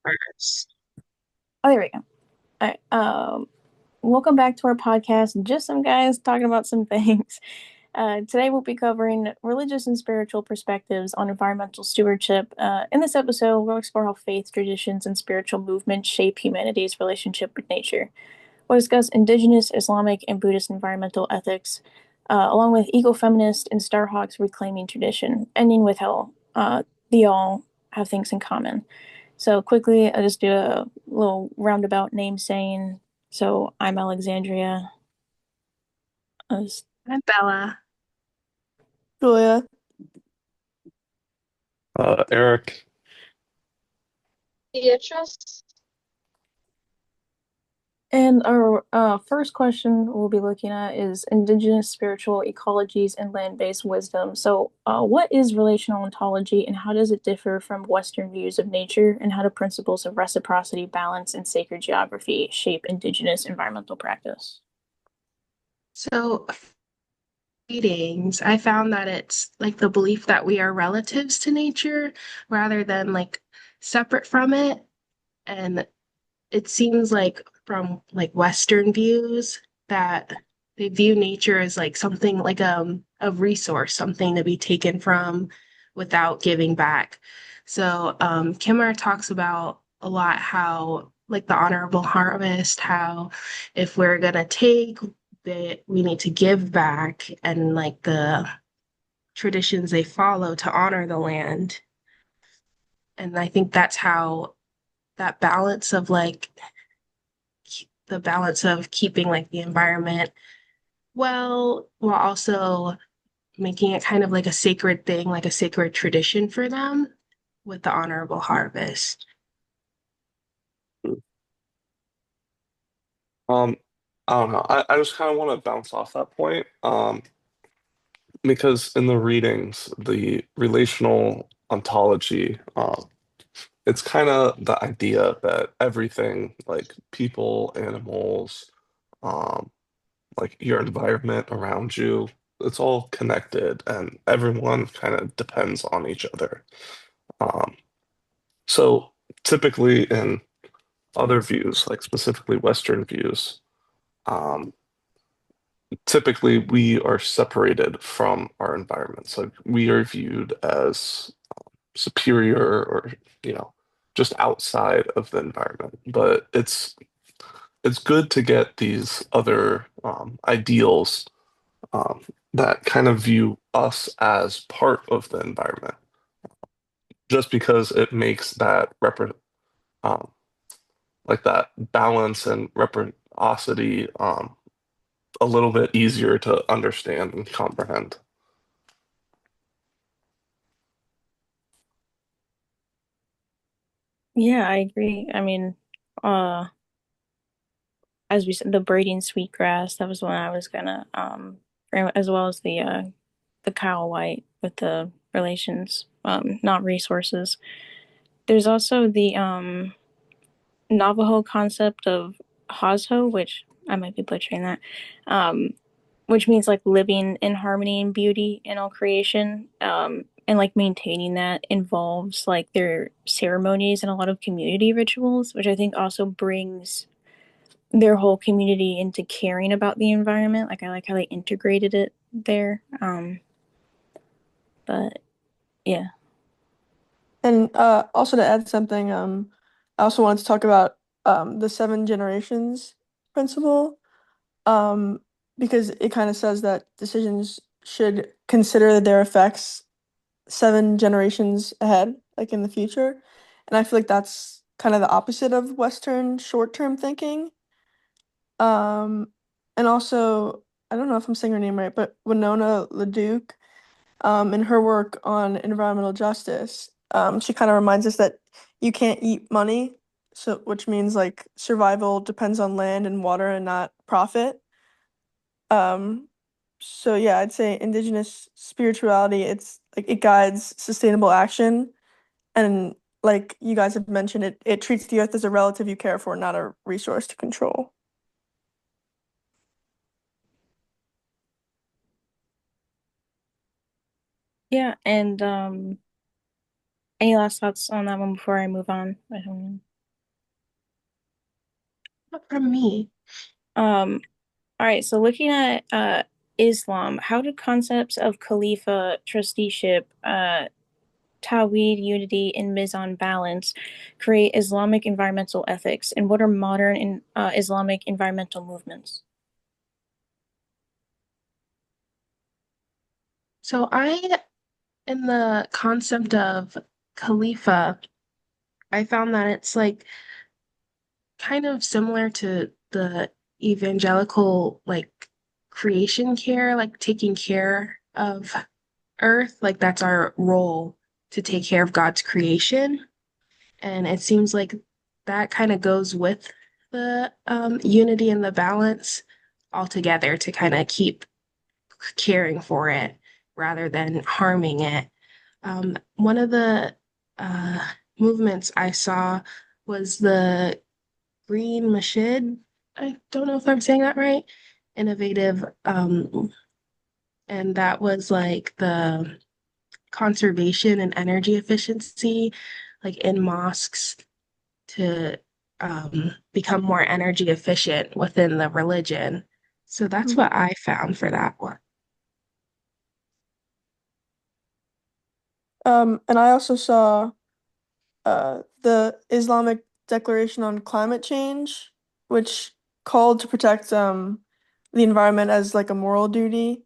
first. Oh, there we go. All right. Welcome back to our podcast. Just some guys talking about some things. Today we'll be covering religious and spiritual perspectives on environmental stewardship. In this episode, we'll explore how faith, traditions, and spiritual movements shape humanity's relationship with nature. We'll discuss indigenous, Islamic, and Buddhist environmental ethics, along with ecofeminist and Starhawk's reclaiming tradition, ending with how they all have things in common. So quickly, I'll just do a little roundabout name saying. So I'm Alexandria. As Hi, Bella. Julia. Eric. Beatrice? And our first question we'll be looking at is indigenous spiritual ecologies and land-based wisdom. So, what is relational ontology and how does it differ from Western views of nature? And how do principles of reciprocity, balance, and sacred geography shape indigenous environmental practice? So, readings, I found that it's like the belief that we are relatives to nature rather than like separate from it. And it seems like from like Western views that they view nature as like something like a resource, something to be taken from without giving back. So Kimmer talks about a lot how like the honorable harvest, how if we're gonna take that we need to give back and like the traditions they follow to honor the land. And I think that's how that balance of like the balance of keeping like the environment well while also making it kind of like a sacred thing, like a sacred tradition for them with the honorable harvest. Um, I don't know. I just kind of want to bounce off that point. Because in the readings, the relational ontology, it's kind of the idea that everything, like people, animals, um, like your environment around you, it's all connected and everyone kind of depends on each other. Um, so typically in other views, like specifically Western views, um, typically we are separated from our environments. Like we are viewed as superior or, you know, just outside of the environment. But it's good to get these other ideals um, that kind of view us as part of the environment, just because it makes that um, like that balance and reciprocity a little bit easier to understand and comprehend. Yeah, I agree. I mean, uh, as we said, the braiding sweetgrass, that was one I was gonna as well as the cow white with the relations, not resources. There's also the Navajo concept of Hosho, which I might be butchering that, um, which means like living in harmony and beauty in all creation. And like maintaining that involves like their ceremonies and a lot of community rituals, which I think also brings their whole community into caring about the environment. Like I like how they integrated it there. But yeah. And also to add something, I also wanted to talk about the seven generations principle, um, because it kind of says that decisions should consider their effects seven generations ahead, like in the future. And I feel like that's kind of the opposite of Western short-term thinking. Um, and also, I don't know if I'm saying her name right, but Winona LaDuke, in her work on environmental justice, she kind of reminds us that you can't eat money, so which means like survival depends on land and water and not profit. Um, so yeah, I'd say indigenous spirituality, it's like it guides sustainable action and like you guys have mentioned, it treats the earth as a relative you care for, not a resource to control. Yeah, and any last thoughts on that one before I move on? I don't know. Not from me. Um, all right, so looking at Islam, how do concepts of Khalifa, trusteeship, Tawhid, unity, and Mizan balance create Islamic environmental ethics? And what are modern Islamic environmental movements? So in the concept of Khalifa, I found that it's like kind of similar to the evangelical like creation care, like taking care of Earth, like that's our role to take care of God's creation. And it seems like that kind of goes with the unity and the balance altogether to kind of keep caring for it rather than harming it. One of the uh, movements I saw was the Green Mashid. I don't know if I'm saying that right. Innovative. And that was like the conservation and energy efficiency, like in mosques to become more energy efficient within the religion. So that's Mhm. what I found for that one. And I also saw the Islamic Declaration on Climate Change, which called to protect the environment as like a moral duty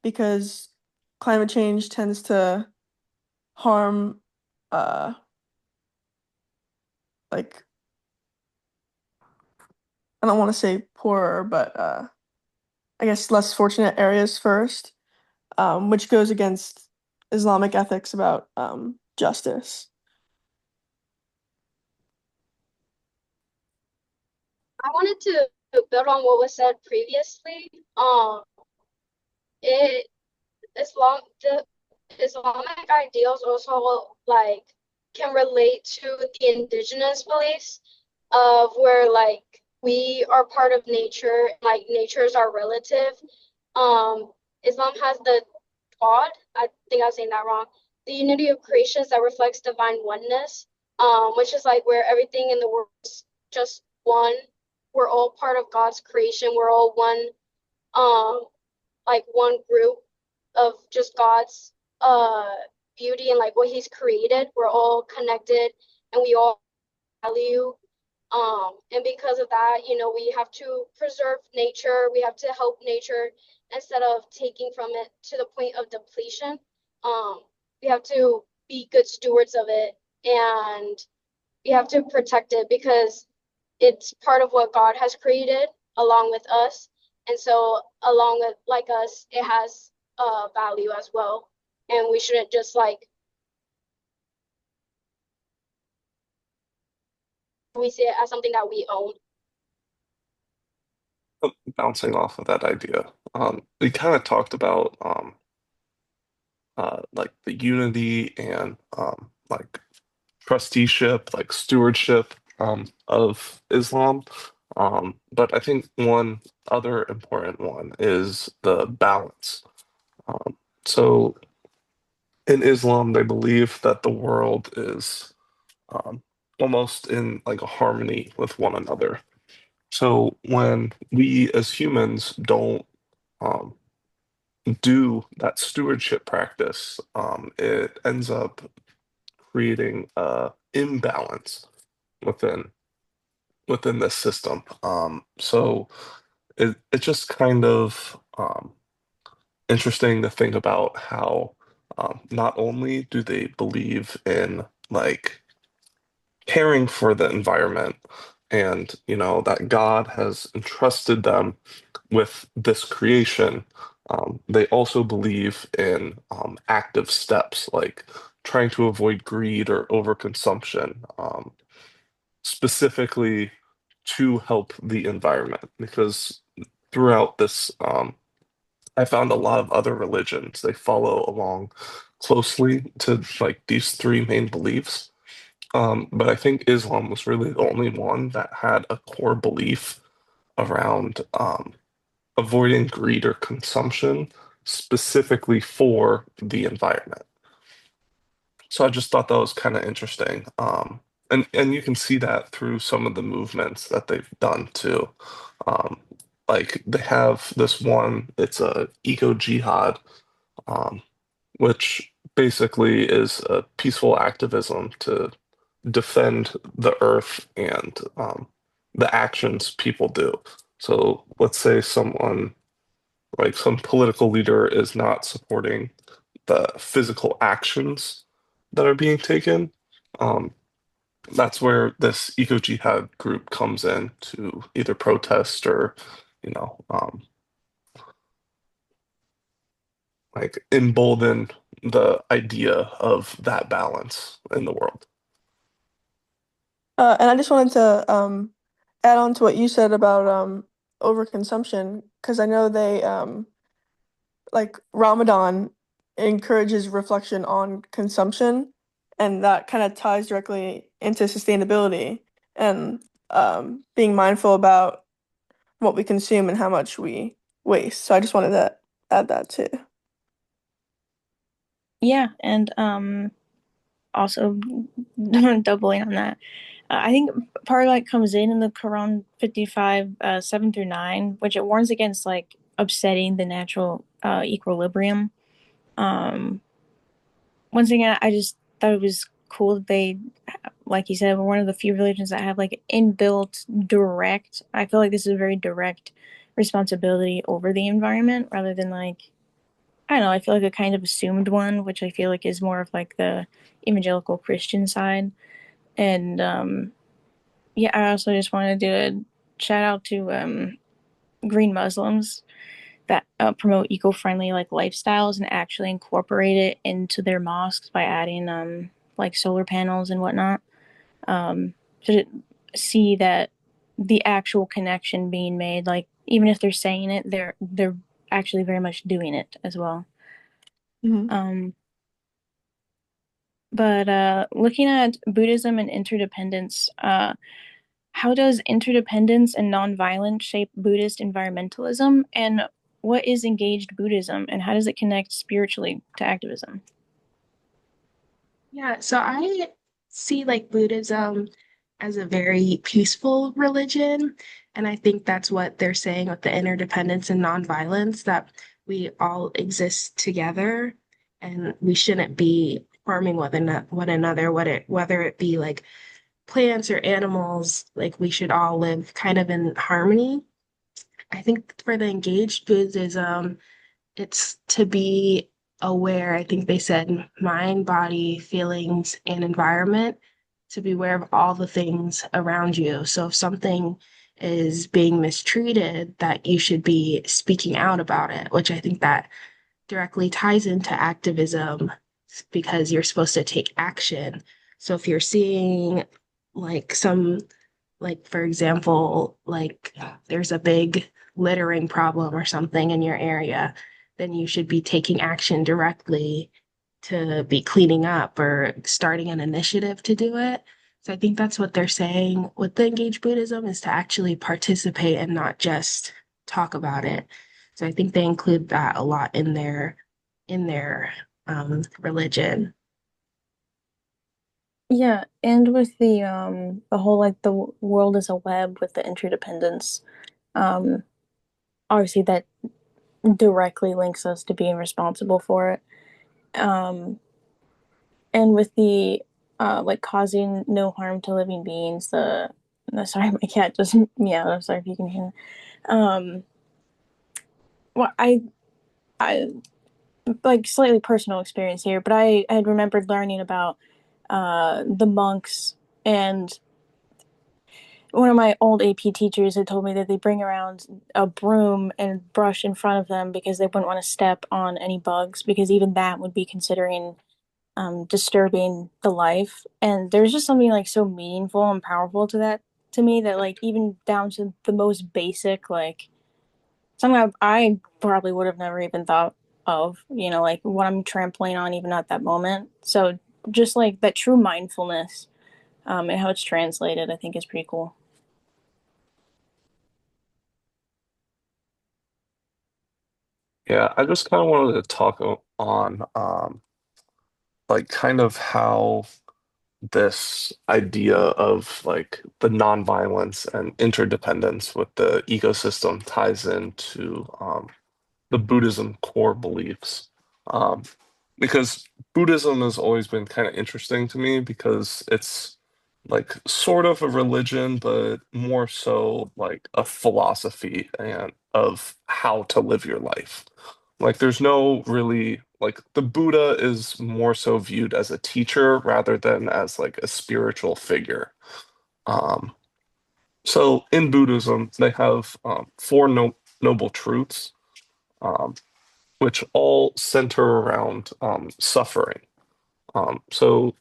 because climate change tends to harm uh like I don't want to say poorer, but I guess less fortunate areas first, which goes against Islamic ethics about justice. I wanted to build on what was said previously. It the Islamic ideals also like can relate to the indigenous beliefs of where like we are part of nature, like nature is our relative. Um, Islam has the God, I think I was saying that wrong, the unity of creations that reflects divine oneness, which is like where everything in the world is just one. We're all part of God's creation. We're all one, like one group of just God's uh beauty and like what He's created. We're all connected and we all value. And because of that, we have to preserve nature. We have to help nature instead of taking from it to the point of depletion. Um, we have to be good stewards of it and we have to protect it because it's part of what God has created along with us. And so along with like us, it has value as well. And we shouldn't just like we see it as something that we own. Bouncing off of that idea, we kind of talked about like the unity and like trusteeship, like stewardship of Islam. But I think one other important one is the balance. Um, so in Islam, they believe that the world is um, almost in like a harmony with one another. So when we as humans don't um, do that stewardship practice, it ends up creating a imbalance within this system. So it's just kind of interesting to think about how not only do they believe in like caring for the environment and that God has entrusted them with this creation, they also believe in active steps like trying to avoid greed or overconsumption, specifically to help the environment. Because throughout this, I found a lot of other religions, they follow along closely to like these three main beliefs. But I think Islam was really the only one that had a core belief around avoiding greed or consumption specifically for the environment. So I just thought that was kind of interesting. and you can see that through some of the movements that they've done too. Um, like they have this one, it's a eco jihad, um, which basically is a peaceful activism to defend the earth and the actions people do. So let's say someone, like some political leader, is not supporting the physical actions that are being taken. Um, that's where this eco jihad group comes in to either protest or, you know, like embolden the idea of that balance in the world. And I just wanted to add on to what you said about overconsumption, because I know they like Ramadan encourages reflection on consumption, and that kind of ties directly into sustainability and being mindful about what we consume and how much we waste. So I just wanted to add that too. Yeah, and also doubling on that. I think part of that comes in the Quran 55, 7 through 9, which it warns against like upsetting the natural equilibrium. Um, Once again, I just thought it was cool that they, like you said, were one of the few religions that have like inbuilt direct. I feel like this is a very direct responsibility over the environment rather than like, I don't know, I feel like a kind of assumed one, which I feel like is more of like the evangelical Christian side. And yeah, I also just want to do a shout out to green Muslims that promote eco-friendly like lifestyles and actually incorporate it into their mosques by adding like solar panels and whatnot, to see that the actual connection being made, like even if they're saying it, they're actually very much doing it as well. Mhm. um but looking at Buddhism and interdependence, how does interdependence and nonviolence shape Buddhist environmentalism? And what is engaged Buddhism and how does it connect spiritually to activism? Yeah, so I see like Buddhism as a very peaceful religion. And I think that's what they're saying with the interdependence and nonviolence, that we all exist together and we shouldn't be harming one another, whether it be like plants or animals, like we should all live kind of in harmony. I think for the engaged Buddhism, it's to be aware. I think they said mind, body, feelings, and environment, to be aware of all the things around you. So if something is being mistreated, that you should be speaking out about it, which I think that directly ties into activism because you're supposed to take action. So if you're seeing like like for example, like there's a big littering problem or something in your area, then you should be taking action directly to be cleaning up or starting an initiative to do it. So I think that's what they're saying with the engaged Buddhism, is to actually participate and not just talk about it. So I think they include that a lot in their religion. Yeah, and with the whole like the world is a web with the interdependence, um obviously that directly links us to being responsible for it. Um and with the like causing no harm to living beings, the no, sorry, my cat just meowed. I'm sorry if you can hear that. Well, I like slightly personal experience here, but I had remembered learning about the monks, and one of my old AP teachers had told me that they bring around a broom and brush in front of them because they wouldn't want to step on any bugs, because even that would be considering disturbing the life. And there's just something like so meaningful and powerful to that, to me, that like even down to the most basic, like something I probably would have never even thought of, like what I'm trampling on even at that moment. So just like that true mindfulness, and how it's translated, I think is pretty cool. Yeah, I just kind of wanted to talk on like kind of how this idea of like the nonviolence and interdependence with the ecosystem ties into the Buddhism core beliefs. Um, because Buddhism has always been kind of interesting to me because it's like sort of a religion, but more so like a philosophy and of how to live your life. Like there's no really like the Buddha is more so viewed as a teacher rather than as like a spiritual figure. Um, so in Buddhism, they have four noble truths, um, which all center around suffering. So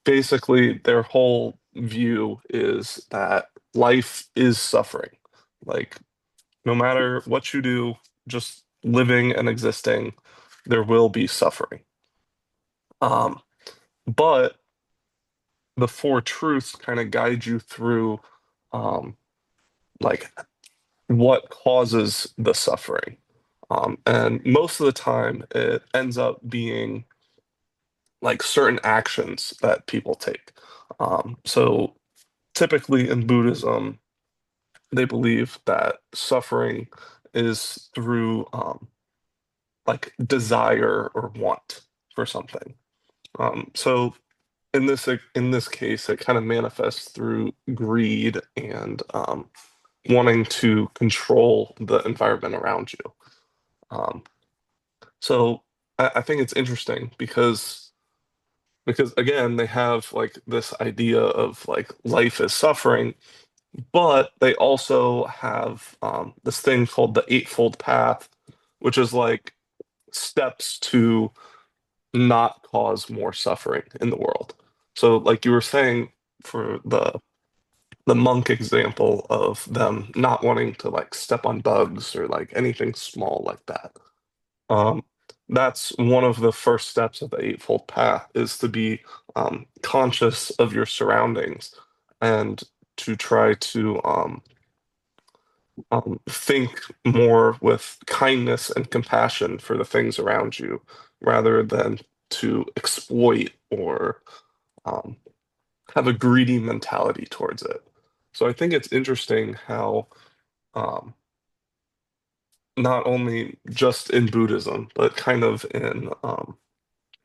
basically, their whole view is that life is suffering. Like, no matter what you do, just living and existing, there will be suffering. Um, but the four truths kind of guide you through, um, like, what causes the suffering. And most of the time, it ends up being like certain actions that people take. So typically in Buddhism, they believe that suffering is through like desire or want for something. So in this case, it kind of manifests through greed and wanting to control the environment around you. Um, so I think it's interesting because again, they have like this idea of like life is suffering, but they also have this thing called the Eightfold Path, which is like steps to not cause more suffering in the world. So, like you were saying, for the monk example of them not wanting to like step on bugs or like anything small like that. Um, that's one of the first steps of the Eightfold Path is to be conscious of your surroundings and to try to think more with kindness and compassion for the things around you rather than to exploit or um, have a greedy mentality towards it. So I think it's interesting how um, not only just in Buddhism, but kind of in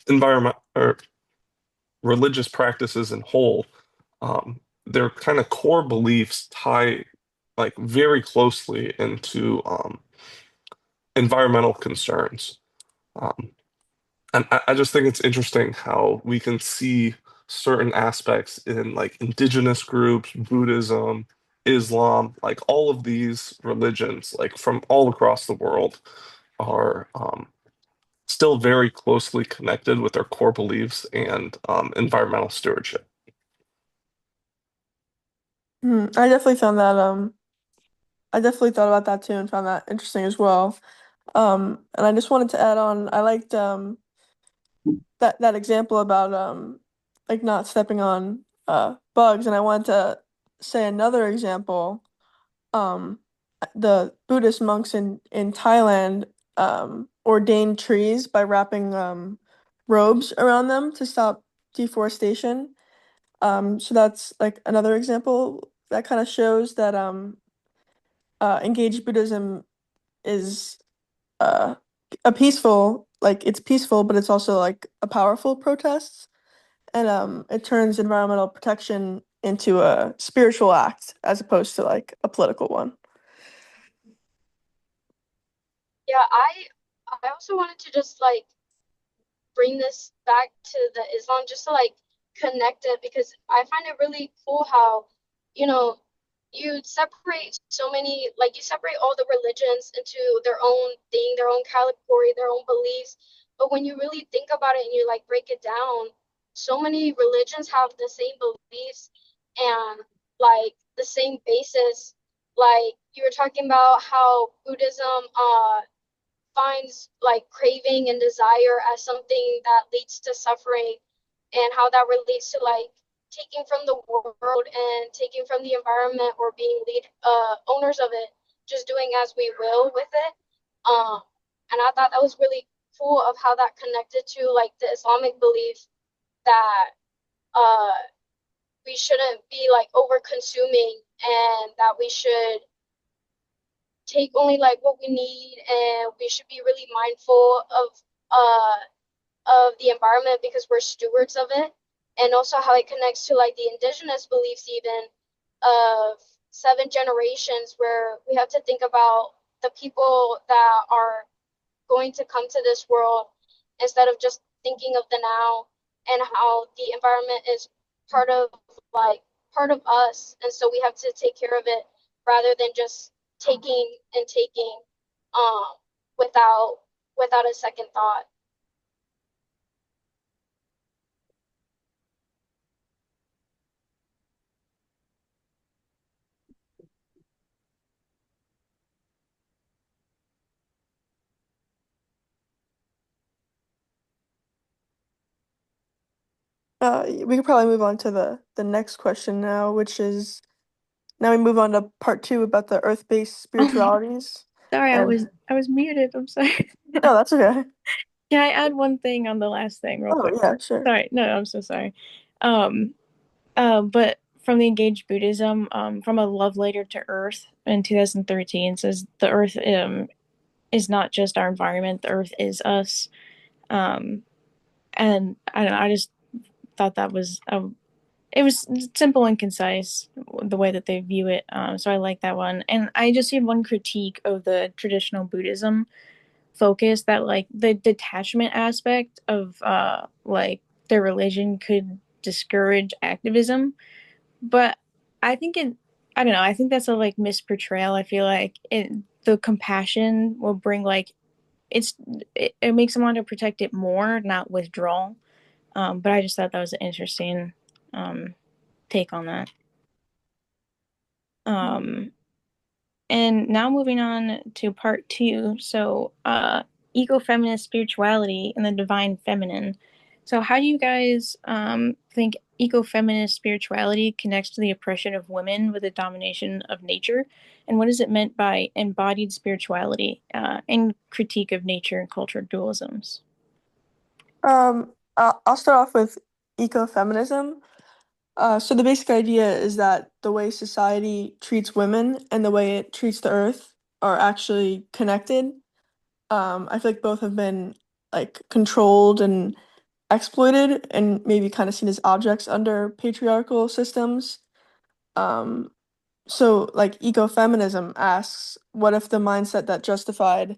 environment or religious practices in whole, their kind of core beliefs tie like very closely into environmental concerns. Um, and I just think it's interesting how we can see certain aspects in like indigenous groups, Buddhism, Islam, like all of these religions, like from all across the world, are still very closely connected with their core beliefs and environmental stewardship. I definitely found that I definitely thought about that too and found that interesting as well. And I just wanted to add on, I liked that example about like not stepping on bugs, and I wanted to say another example. Um, the Buddhist monks in Thailand ordained trees by wrapping robes around them to stop deforestation. So that's like another example that kind of shows that engaged Buddhism is uh a peaceful, like it's peaceful, but it's also like a powerful protest, and it turns environmental protection into a spiritual act as opposed to like a political one. Yeah, I also wanted to just like bring this back to the Islam just to like connect it because I find it really cool how, you know, you separate so many, like you separate all the religions into their own thing, their own category, their own beliefs. But when you really think about it and you like break it down, so many religions have the same beliefs and like the same basis. Like you were talking about how Buddhism finds like craving and desire as something that leads to suffering and how that relates to like taking from the world and taking from the environment or being lead owners of it, just doing as we will with it. Um, and I thought that was really cool of how that connected to like the Islamic belief that uh we shouldn't be like over consuming, and that we should take only like what we need, and we should be really mindful of the environment because we're stewards of it. And also how it connects to like the indigenous beliefs even of 7 generations, where we have to think about the people that are going to come to this world instead of just thinking of the now, and how the environment is part of like part of us, and so we have to take care of it rather than just taking and taking um without a second thought. We could probably move on to the next question now, which is now we move on to part two about the earth-based spiritualities. Sorry, And I was muted. I'm sorry. no, that's okay. Can I add one thing on the last thing real Oh quick? yeah, sure. Sorry, no, I'm so sorry. Um, but from the Engaged Buddhism, from a love letter to Earth in 2013 says the Earth is not just our environment, the Earth is us. Um, and I don't know, I just thought that was it was simple and concise the way that they view it. So I like that one. And I just had one critique of the traditional Buddhism focus, that like the detachment aspect of like their religion could discourage activism. But I think it I don't know, I think that's a like misportrayal. I feel like the compassion will bring like it's it makes them want to protect it more, not withdraw. But I just thought that was an interesting um take on that. Um, and now moving on to part two. So, ecofeminist spirituality and the divine feminine. So, how do you guys think ecofeminist spirituality connects to the oppression of women with the domination of nature? And what is it meant by embodied spirituality and critique of nature and culture dualisms? I'll start off with ecofeminism. So the basic idea is that the way society treats women and the way it treats the earth are actually connected. I feel like both have been like controlled and exploited and maybe kind of seen as objects under patriarchal systems. Um, so like ecofeminism asks, what if the mindset that justified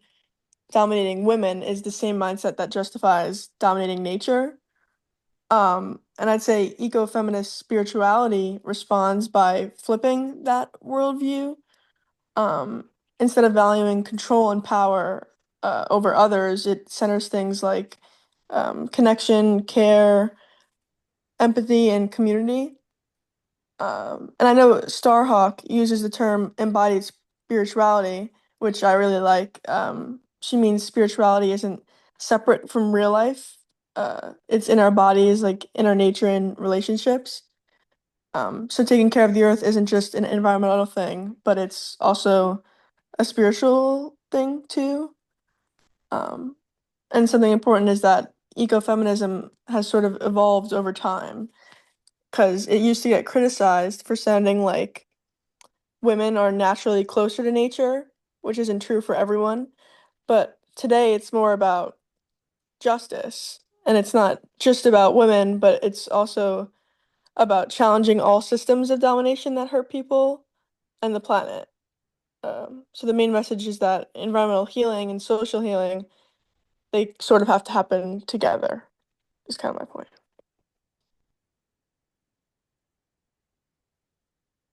dominating women is the same mindset that justifies dominating nature? And I'd say ecofeminist spirituality responds by flipping that worldview. Um, Instead of valuing control and power over others, it centers things like connection, care, empathy, and community. And I know Starhawk uses the term embodied spirituality, which I really like. She means spirituality isn't separate from real life. It's in our bodies, like in our nature and relationships. So taking care of the earth isn't just an environmental thing, but it's also a spiritual thing too. Um, and something important is that ecofeminism has sort of evolved over time because it used to get criticized for sounding like women are naturally closer to nature, which isn't true for everyone. But today it's more about justice. And it's not just about women, but it's also about challenging all systems of domination that hurt people and the planet. So the main message is that environmental healing and social healing, they sort of have to happen together, is kind of my point.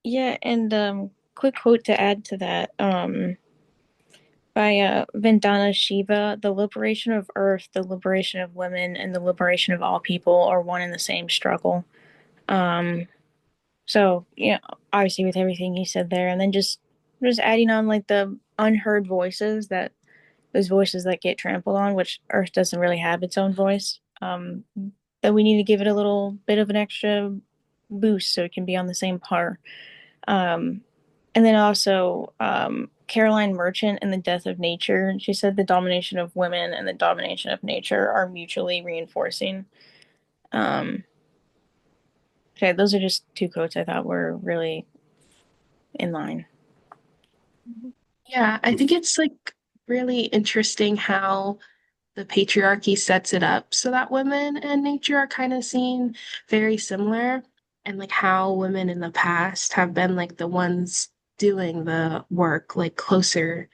Yeah, and quick quote to add to that. By Vandana Shiva, the liberation of Earth, the liberation of women, and the liberation of all people are one and the same struggle. Um, so yeah, obviously with everything he said there, and then just adding on like the unheard voices, that those voices that get trampled on, which Earth doesn't really have its own voice. That we need to give it a little bit of an extra boost so it can be on the same par. Um, and then also Caroline Merchant and the Death of Nature. She said the domination of women and the domination of nature are mutually reinforcing. Um, Okay, those are just two quotes I thought were really in line. Yeah, I think it's like really interesting how the patriarchy sets it up so that women and nature are kind of seen very similar, and like how women in the past have been like the ones doing the work like closer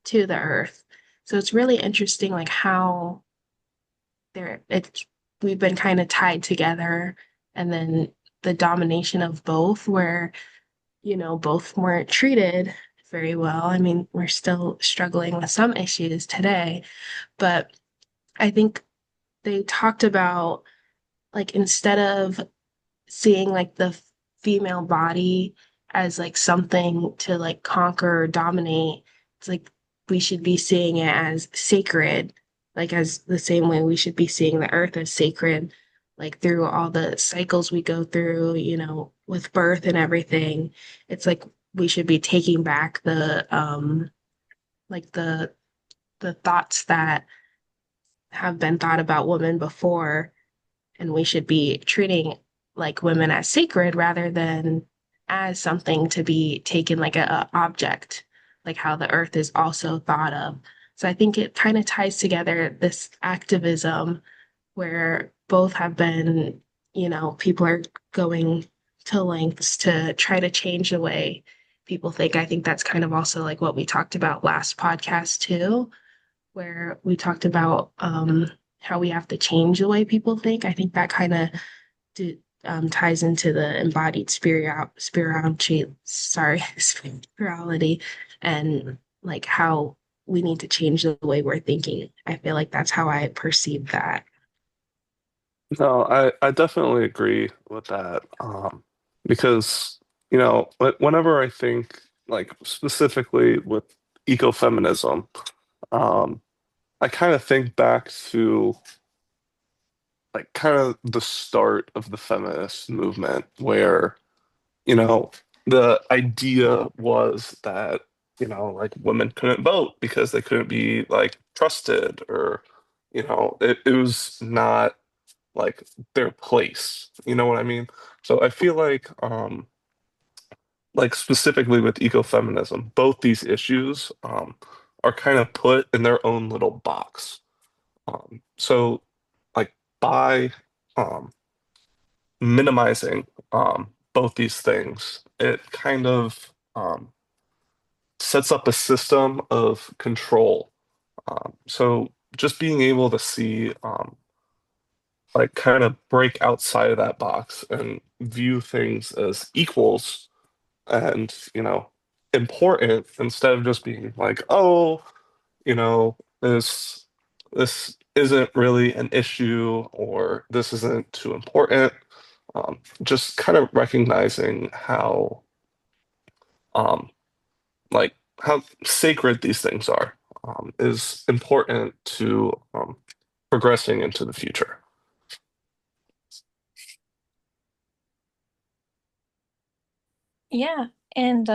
to the earth. So it's really interesting like how it's we've been kind of tied together, and then the domination of both where both weren't treated very well. I mean, we're still struggling with some issues today, but I think they talked about like instead of seeing like the female body as like something to like conquer or dominate, it's like we should be seeing it as sacred, like as the same way we should be seeing the earth as sacred, like through all the cycles we go through, with birth and everything. It's like we should be taking back like the thoughts that have been thought about women before, and we should be treating like women as sacred rather than as something to be taken like a object, like how the earth is also thought of. So I think it kind of ties together this activism where both have been, people are going to lengths to try to change the way people think. I think that's kind of also like what we talked about last podcast too, where we talked about how we have to change the way people think. I think that kind of ties into the embodied spirituality, sorry, spirituality, and like how we need to change the way we're thinking. I feel like that's how I perceive that. No, I definitely agree with that. Because, whenever I think like specifically with ecofeminism, um, I kind of think back to like kind of the start of the feminist movement where, you know, the idea was that, like women couldn't vote because they couldn't be like trusted or, it was not like their place. You know what I mean? So I feel like specifically with ecofeminism, both these issues are kind of put in their own little box. So like by um, minimizing both these things, it kind of sets up a system of control. So just being able to see like kind of break outside of that box and view things as equals and important instead of just being like, oh, this isn't really an issue or this isn't too important. Just kind of recognizing how um like how sacred these things are is important to progressing into the future. Yeah, and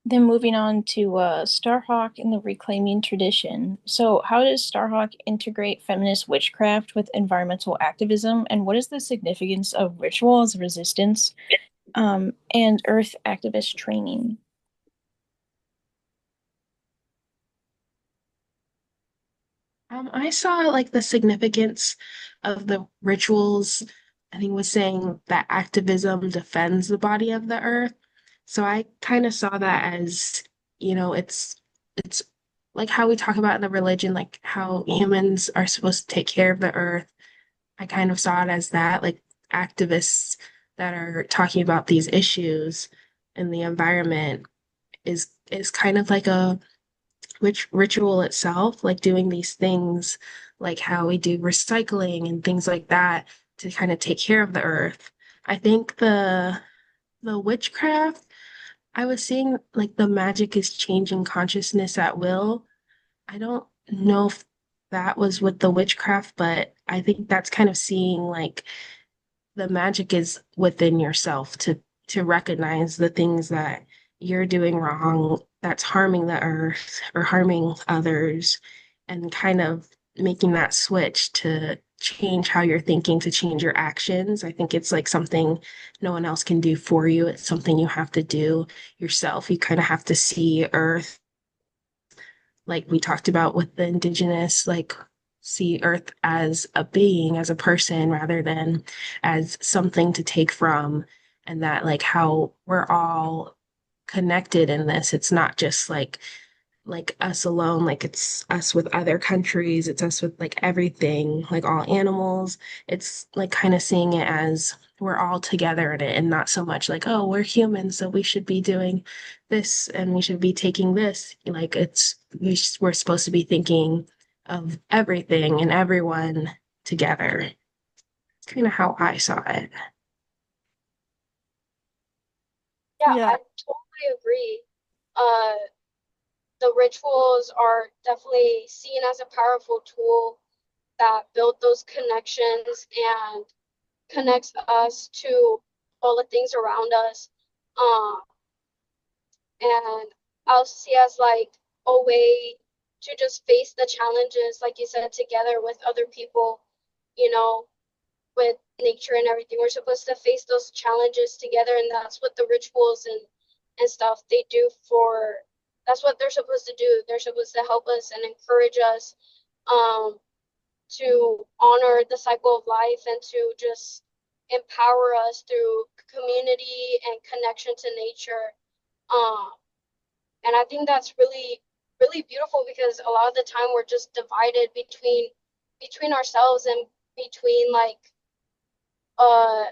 then moving on to Starhawk and the reclaiming tradition. So, how does Starhawk integrate feminist witchcraft with environmental activism, and what is the significance of rituals, resistance, and earth activist training? I saw like the significance of the rituals. I think it was saying that activism defends the body of the earth. So I kind of saw that as, it's like how we talk about in the religion, like how humans are supposed to take care of the earth. I kind of saw it as that, like activists that are talking about these issues in the environment is kind of like a which ritual itself, like doing these things, like how we do recycling and things like that to kind of take care of the earth. I think the witchcraft, I was seeing like the magic is changing consciousness at will. I don't know if that was with the witchcraft, but I think that's kind of seeing like the magic is within yourself to recognize the things that you're doing wrong that's harming the earth or harming others, and kind of making that switch change how you're thinking to change your actions. I think it's like something no one else can do for you. It's something you have to do yourself. You kind of have to see Earth, like we talked about with the indigenous, like see Earth as a being, as a person, rather than as something to take from, and that like how we're all connected in this. It's not just like us alone, like it's us with other countries, it's us with like everything, like all animals. It's like kind of seeing it as we're all together in it and not so much like, oh, we're humans, so we should be doing this and we should be taking this. Like we're supposed to be thinking of everything and everyone together. It's kind of how I saw it. Yeah, Yeah. I totally agree. Uh, the rituals are definitely seen as a powerful tool that build those connections and connects us to all the things around us. Um, and I'll see as like a way to just face the challenges, like you said, together with other people, you know, with nature and everything. We're supposed to face those challenges together, and that's what the rituals and stuff they do for that's what they're supposed to do. They're supposed to help us and encourage us um to honor the cycle of life and to just empower us through community and connection to nature. Um, and I think that's really, really beautiful because a lot of the time we're just divided between ourselves and between like uh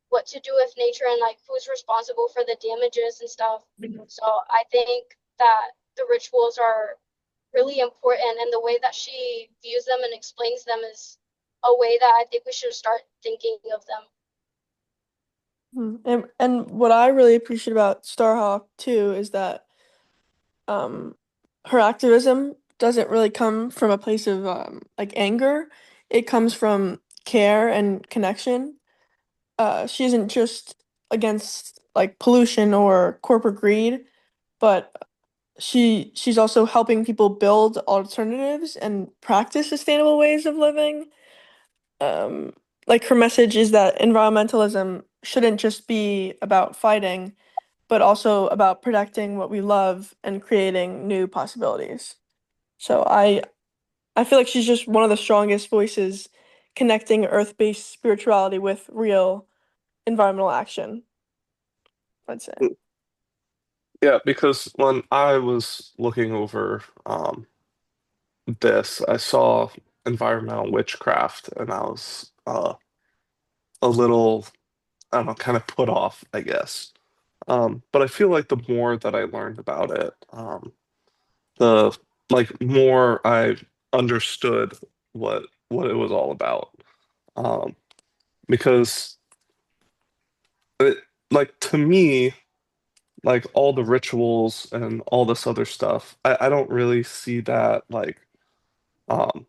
what to do with nature and like who's responsible for the damages and stuff. So I think that the rituals are really important, and the way that she views them and explains them is a way that I think we should start thinking of them. And what I really appreciate about Starhawk too is that um her activism doesn't really come from a place of like anger. It comes from care and connection. She isn't just against like pollution or corporate greed, but she's also helping people build alternatives and practice sustainable ways of living. Um, like her message is that environmentalism shouldn't just be about fighting, but also about protecting what we love and creating new possibilities. So I feel like she's just one of the strongest voices connecting earth-based spirituality with real environmental action, I'd say. Yeah, because when I was looking over this, I saw environmental witchcraft and I was a little, I don't know, kind of put off, I guess. But I feel like the more that I learned about it, the like more I understood what it was all about. Um, because it, like to me, like all the rituals and all this other stuff, I don't really see that um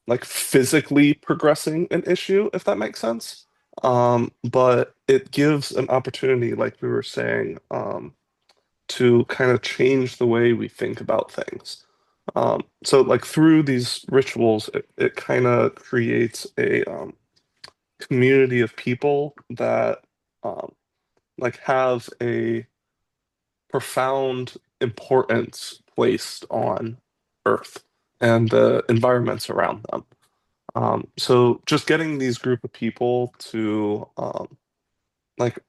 like physically progressing an issue, if that makes sense. But it gives an opportunity, like we were saying, to kind of change the way we think about things. So like through these rituals, it kind of creates a community of people that um, like have a profound importance placed on Earth and the environments around them. So just getting these group of people to like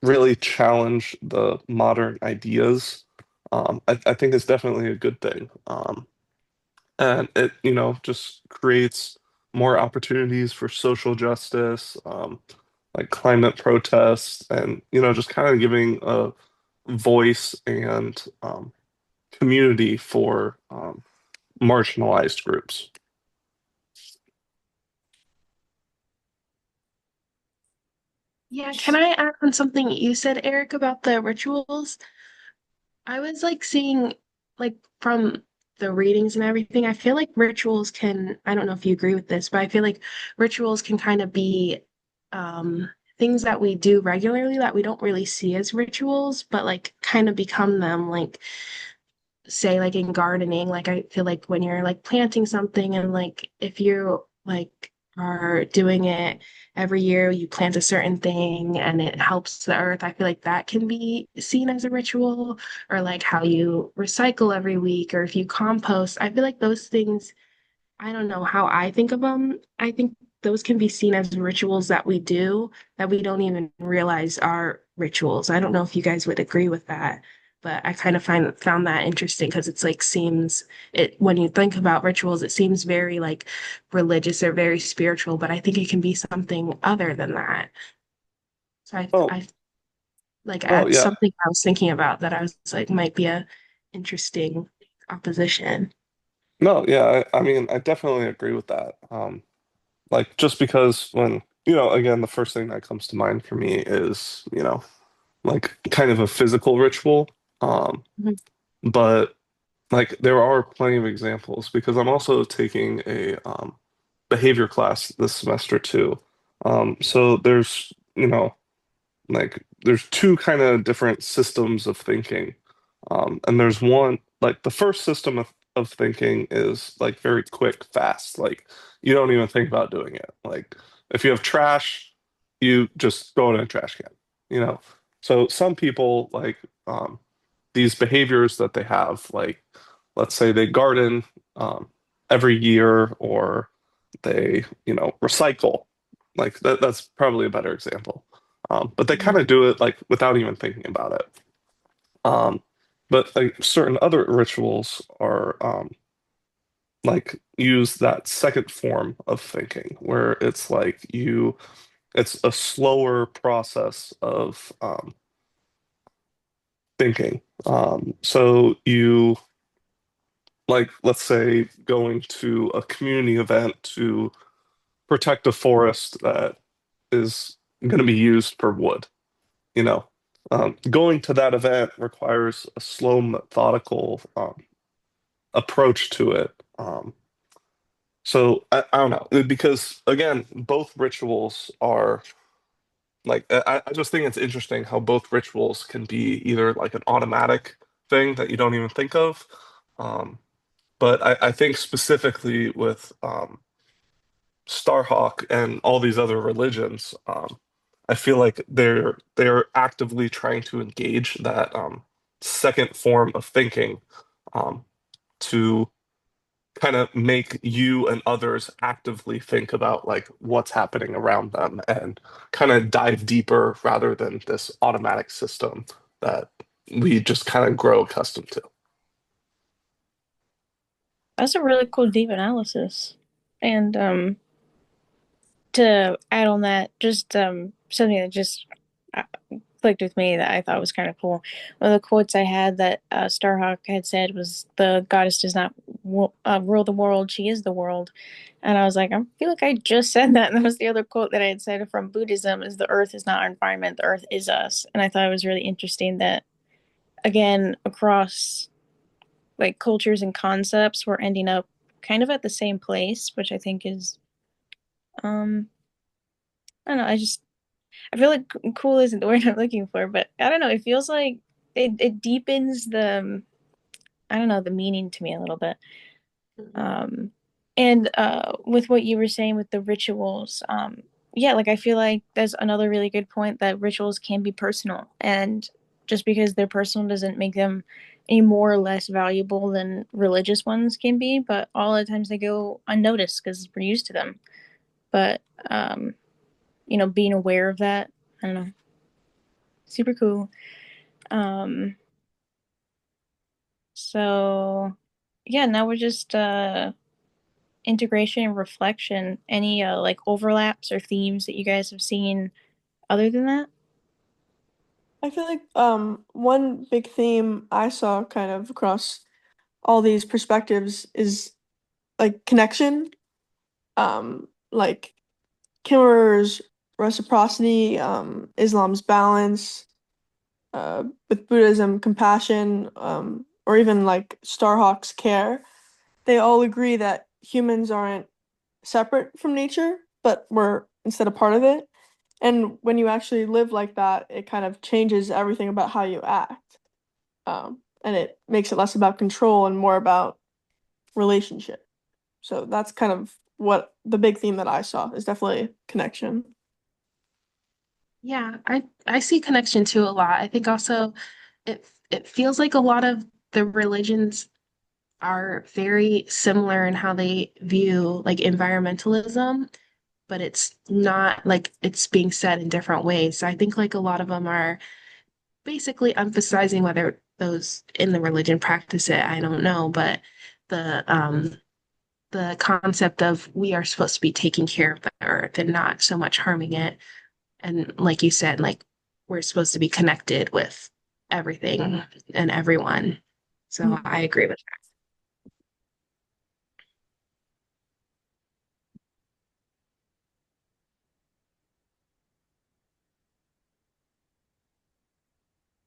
really challenge the modern ideas, I think is definitely a good thing. And it, just creates more opportunities for social justice, like climate protests, and, just kind of giving a voice and community for marginalized groups. Yeah, can I add on something you said, Eric, about the rituals? I was like seeing, like, from the readings and everything, I feel like rituals can, I don't know if you agree with this, but I feel like rituals can kind of be things that we do regularly that we don't really see as rituals, but like kind of become them. Like, say, like in gardening, like I feel like when you're like planting something and like if you like are doing it every year. You plant a certain thing and it helps the earth. I feel like that can be seen as a ritual, or like how you recycle every week, or if you compost. I feel like those things, I don't know how I think of them. I think those can be seen as rituals that we do that we don't even realize are rituals. I don't know if you guys would agree with that, but I kind of found that interesting because it's like seems it when you think about rituals, it seems very like religious or very spiritual, but I think it can be something other than that. So Oh, I like oh that's yeah. something I was thinking about that I was like might be a interesting opposition. No, yeah, I mean, I definitely agree with that. Like just because when, again, the first thing that comes to mind for me is, like kind of a physical ritual. Um, Mhm. but like there are plenty of examples because I'm also taking a behavior class this semester too. So there's two kind of different systems of thinking. And there's one, like the first system of thinking is like very quick, fast. Like you don't even think about doing it. Like if you have trash, you just throw it in a trash can, you know? So some people like these behaviors that they have, like let's say they garden um, every year or they, recycle. Like that's probably a better example. But they kind Mhm. of do it like without even thinking about it. Um, but like certain other rituals are like use that second form of thinking where it's like it's a slower process of thinking. So you like let's say going to a community event to protect a forest that is going to be used for wood, you know. Going to that event requires a slow, methodical approach to it. So I don't know because again, both rituals are like I just think it's interesting how both rituals can be either like an automatic thing that you don't even think of, um, but I think specifically with Starhawk and all these other religions, I feel like they're actively trying to engage that second form of thinking um, to kind of make you and others actively think about like what's happening around them and kind of dive deeper rather than this automatic system that we just kind of grow accustomed to. That's a really cool deep analysis. And to add on that, just something that just uh, clicked with me that I thought was kind of cool. One of the quotes I had that Starhawk had said was, "The goddess does not rule the world; she is the world." And I was like, I feel like I just said that. And that was the other quote that I had said from Buddhism: "Is the earth is not our environment; the earth is us." And I thought it was really interesting that again across like cultures and concepts, we're ending up kind of at the same place, which I think is um I don't know. I feel like cool isn't the word I'm looking for, but I don't know. It feels like it deepens the I don't know the meaning to me a little bit. Mhm. Um, and with what you were saying with the rituals, yeah, like I feel like there's another really good point that rituals can be personal, and just because they're personal doesn't make them any more or less valuable than religious ones can be. But a lot of times they go unnoticed because we're used to them. But um, being aware of that, I don't know, super cool. Um, so yeah, now we're just integration and reflection. Any like overlaps or themes that you guys have seen other than that? I feel like one big theme I saw kind of across all these perspectives is like connection. Like Kimmerer's reciprocity, Islam's balance, with Buddhism, compassion, or even like Starhawk's care. They all agree that humans aren't separate from nature, but we're instead a part of it. And when you actually live like that, it kind of changes everything about how you act. And it makes it less about control and more about relationship. So that's kind of what the big theme that I saw is definitely connection. Yeah, I see connection too a lot. I think also it feels like a lot of the religions are very similar in how they view like environmentalism, but it's not like it's being said in different ways. So I think like a lot of them are basically emphasizing whether those in the religion practice it, I don't know, but the concept of we are supposed to be taking care of the earth and not so much harming it. And like you said, like we're supposed to be connected with everything and everyone. So I agree with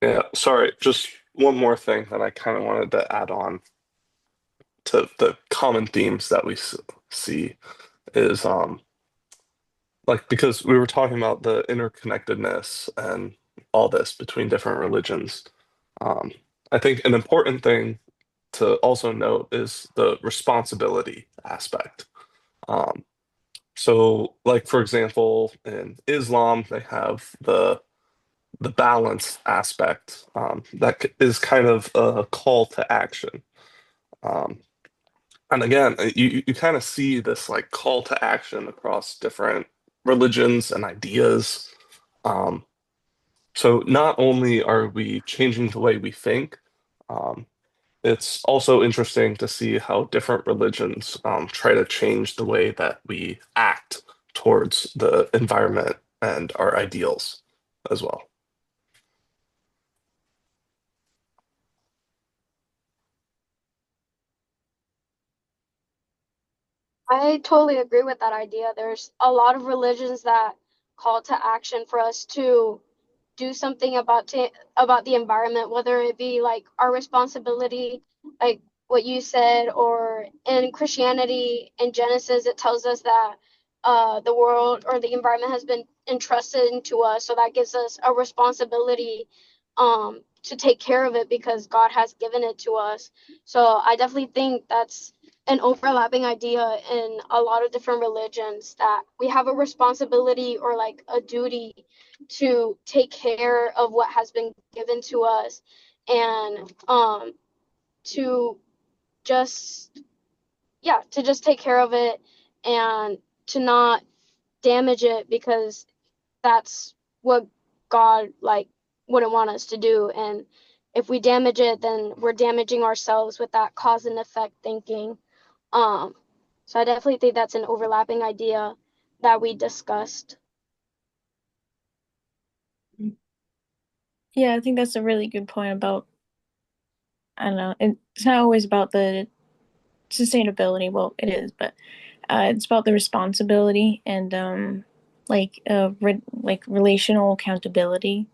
Yeah, sorry, just one more thing that I kind of wanted to add on to the common themes that we see is like because we were talking about the interconnectedness and all this between different religions. Um, I think an important thing to also note is the responsibility aspect. Um, so, like for example, in Islam, they have the balance aspect that is kind of a call to action. Um, and again, you kind of see this like call to action across different religions and ideas. Um, so not only are we changing the way we think, um, it's also interesting to see how different religions try to change the way that we act towards the environment and our ideals as well. I totally agree with that idea. There's a lot of religions that call to action for us to do something about the environment, whether it be like our responsibility, like what you said, or in Christianity in Genesis, it tells us that the world or the environment has been entrusted into us, so that gives us a responsibility to take care of it because God has given it to us. So I definitely think that's an overlapping idea in a lot of different religions that we have a responsibility or like a duty to take care of what has been given to us and to just to just take care of it and to not damage it because that's what God like wouldn't want us to do. And if we damage it, then we're damaging ourselves with that cause and effect thinking. um so I definitely think that's an overlapping idea that we discussed. that. Yeah, I think that's a really good point about, I don't know, it's not always about the sustainability. Well, it is, but it's about the responsibility and like relational accountability,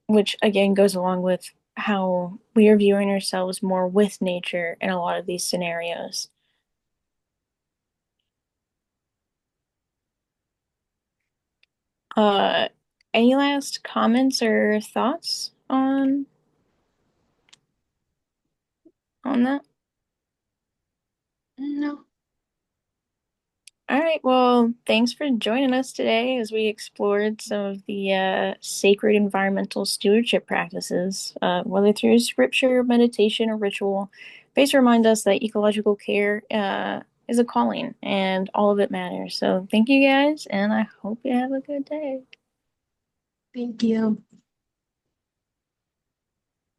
which again goes along with how we are viewing ourselves more with nature in a lot of these scenarios. Uh, any last comments or thoughts on that? No. All right, well, thanks for joining us today as we explored some of the sacred environmental stewardship practices, whether through scripture, meditation, or ritual. Basically, remind us that ecological care is a calling and all of it matters. So, thank you guys, and I hope you have a good day. Thank you.